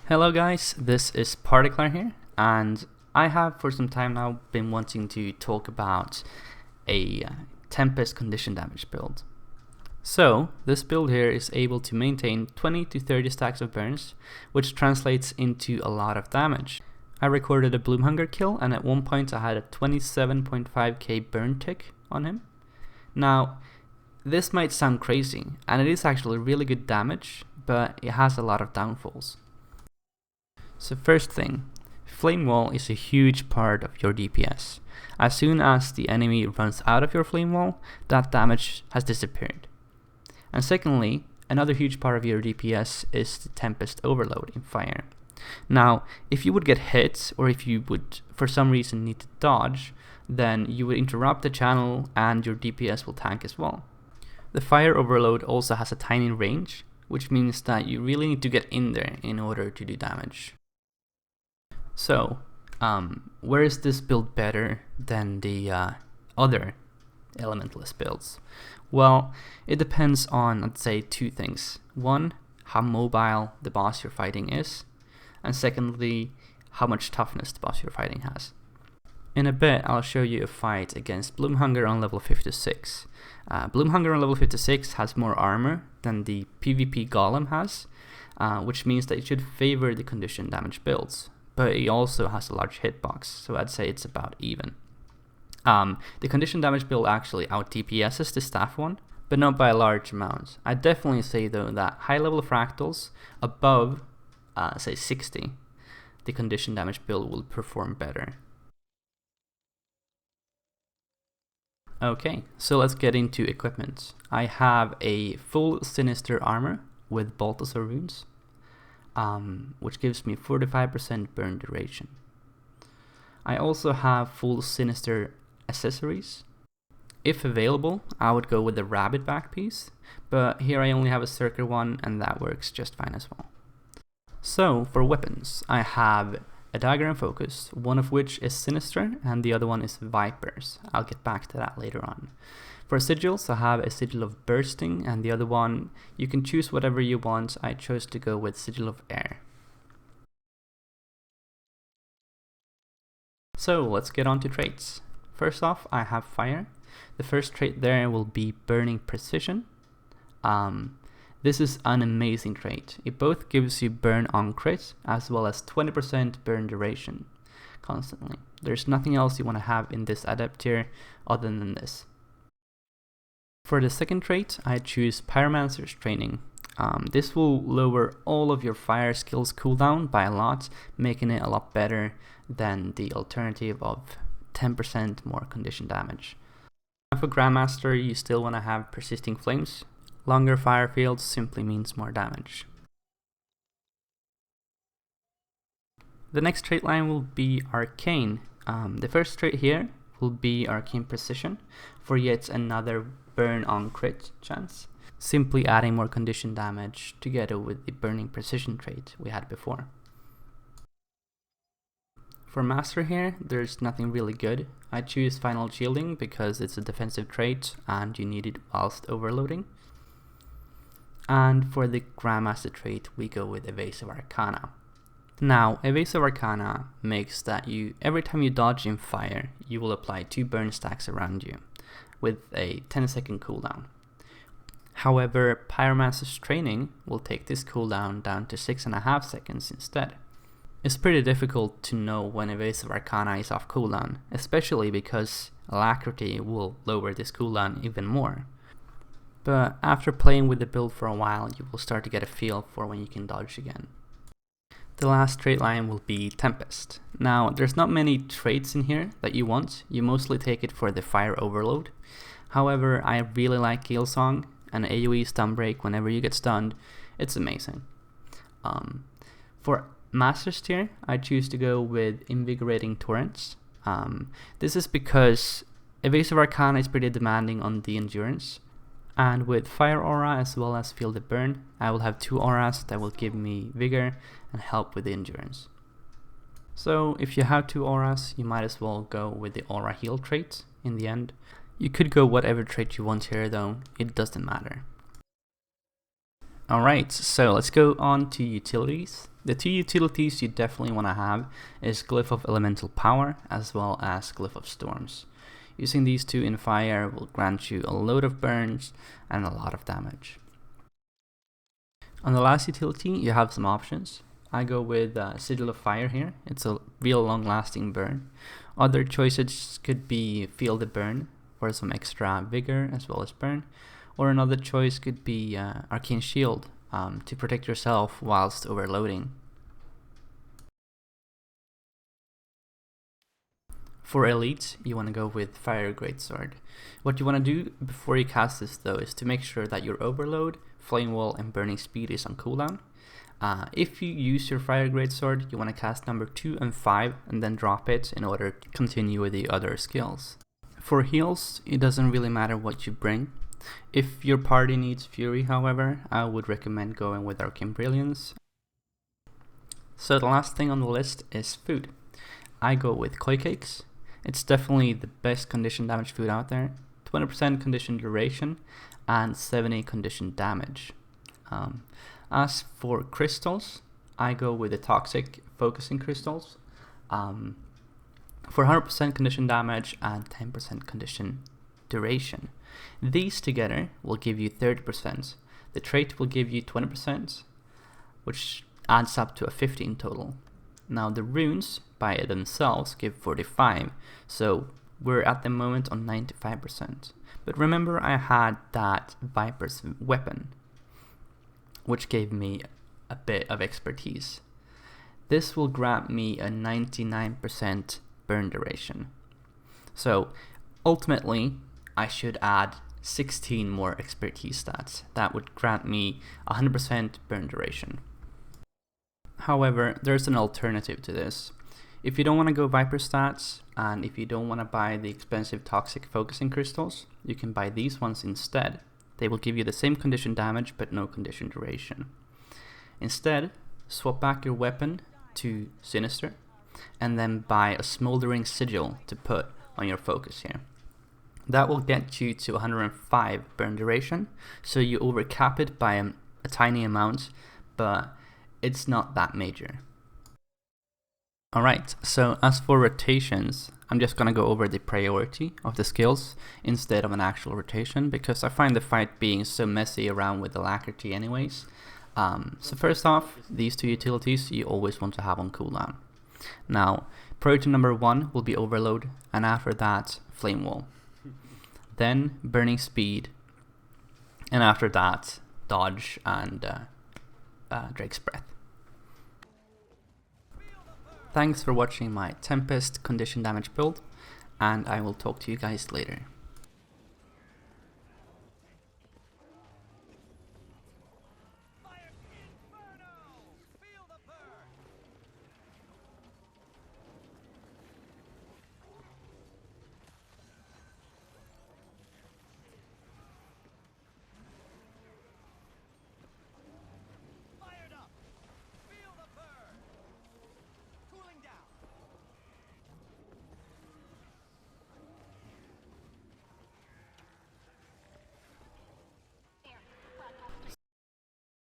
Hello guys, this is Particlar here, and I have for some time now been wanting to talk about a Tempest condition damage build. So this build here is able to maintain 20 to 30 stacks of burns, which translates into a lot of damage. I recorded a Bloomhunger kill, and at one point I had a 27.5k burn tick on him. Now this might sound crazy, and it is actually really good damage, but it has a lot of downfalls. So first thing, flame wall is a huge part of your DPS. As soon as the enemy runs out of your flame wall, that damage has disappeared. And secondly, another huge part of your DPS is the Tempest overload in fire. Now, if you would get hit, or if you would for some reason need to dodge, then you would interrupt the channel and your DPS will tank as well. The fire overload also has a tiny range, which means that you really need to get in there in order to do damage. So, where is this build better than the other elementalist builds? Well, it depends on, let's say, two things. One, how mobile the boss you're fighting is, and secondly, how much toughness the boss you're fighting has. In a bit, I'll show you a fight against Bloomhunger on level 56. Bloomhunger on level 56 has more armor than the PvP Golem has, which means that it should favor the condition damage builds. But it also has a large hitbox, so I'd say it's about even. The condition damage build actually out DPSs the staff one, but not by a large amount. I'd definitely say though that high level fractals above, say 60, the condition damage build will perform better. Okay, so let's get into equipment. I have a full Sinister armor with Balthasar runes, which gives me 45% burn duration. I also have full Sinister accessories. If available, I would go with the rabbit back piece, but here I only have a circular one and that works just fine as well. So for weapons, I have a dagger and focus, one of which is Sinister and the other one is Vipers. I'll get back to that later on. For sigils, I have a sigil of bursting, and the other one, you can choose whatever you want. I chose to go with sigil of air. So let's get on to traits. First off, I have fire. The first trait there will be burning precision. This is an amazing trait. It both gives you burn on crit as well as 20% burn duration constantly. There's nothing else you want to have in this adept tier other than this. For the second trait, I choose Pyromancer's Training. This will lower all of your fire skills cooldown by a lot, making it a lot better than the alternative of 10% more condition damage. For Grandmaster, you still want to have Persisting Flames. Longer fire fields simply means more damage. The next trait line will be Arcane. The first trait here will be Arcane Precision for yet another burn on crit chance, simply adding more condition damage together with the burning precision trait we had before. For Master here, there's nothing really good. I choose Final Shielding because it's a defensive trait and you need it whilst overloading. And for the Grandmaster trait, we go with Evasive Arcana. Now, Evasive Arcana makes that every time you dodge in fire, you will apply 2 burn stacks around you, with a 10-second cooldown. However, Pyromancer's Training will take this cooldown down to 6.5 seconds instead. It's pretty difficult to know when Evasive Arcana is off cooldown, especially because Alacrity will lower this cooldown even more. But after playing with the build for a while, you will start to get a feel for when you can dodge again. The last trait line will be Tempest. Now, there's not many traits in here that you want. You mostly take it for the fire overload. However, I really like Gale Song and AoE stun break whenever you get stunned. It's amazing. For Master's tier, I choose to go with Invigorating Torrents. This is because Evasive Arcana is pretty demanding on the endurance. And with Fire Aura as well as Feel the Burn, I will have 2 auras that will give me vigor and help with the endurance. So if you have 2 auras, you might as well go with the Aura Heal trait in the end. You could go whatever trait you want here though, it doesn't matter. Alright, so let's go on to utilities. The two utilities you definitely want to have is Glyph of Elemental Power as well as Glyph of Storms. Using these two in fire will grant you a load of burns and a lot of damage. On the last utility, you have some options. I go with Sigil of Fire here. It's a real long-lasting burn. Other choices could be Feel the Burn for some extra vigor as well as burn. Or another choice could be Arcane Shield to protect yourself whilst overloading. For elites, you want to go with Fire Greatsword. What you want to do before you cast this though is to make sure that your Overload, Flame Wall and Burning Speed is on cooldown. If you use your Fire Greatsword, you want to cast number 2 and 5 and then drop it in order to continue with the other skills. For heals, it doesn't really matter what you bring. If your party needs Fury, however, I would recommend going with Arcane Brilliance. So the last thing on the list is food. I go with Koi Cakes. It's definitely the best condition damage food out there. 20% condition duration and 70 condition damage. As for crystals, I go with the Toxic Focusing Crystals for 100% condition damage and 10% condition duration. These together will give you 30%. The trait will give you 20%, which adds up to a 15 total. Now the runes by themselves give 45, so we're at the moment on 95%. But remember, I had that Viper's weapon, which gave me a bit of expertise. This will grant me a 99% burn duration. So ultimately, I should add 16 more expertise stats. That would grant me 100% burn duration. However, there's an alternative to this. If you don't want to go Viper stats, and if you don't want to buy the expensive Toxic Focusing Crystals, you can buy these ones instead. They will give you the same condition damage, but no condition duration. Instead, swap back your weapon to Sinister, and then buy a Smoldering Sigil to put on your focus here. That will get you to 105 burn duration, so you overcap it by a tiny amount, but it's not that major. Alright, so as for rotations, I'm just gonna go over the priority of the skills instead of an actual rotation, because I find the fight being so messy around with alacrity anyways. So first off, these two utilities you always want to have on cooldown. Now, priority number 1 will be Overload, and after that, Flame Wall. Then Burning Speed, and after that, Dodge and Drake's Breath. Thanks for watching my Tempest condition damage build, and I will talk to you guys later.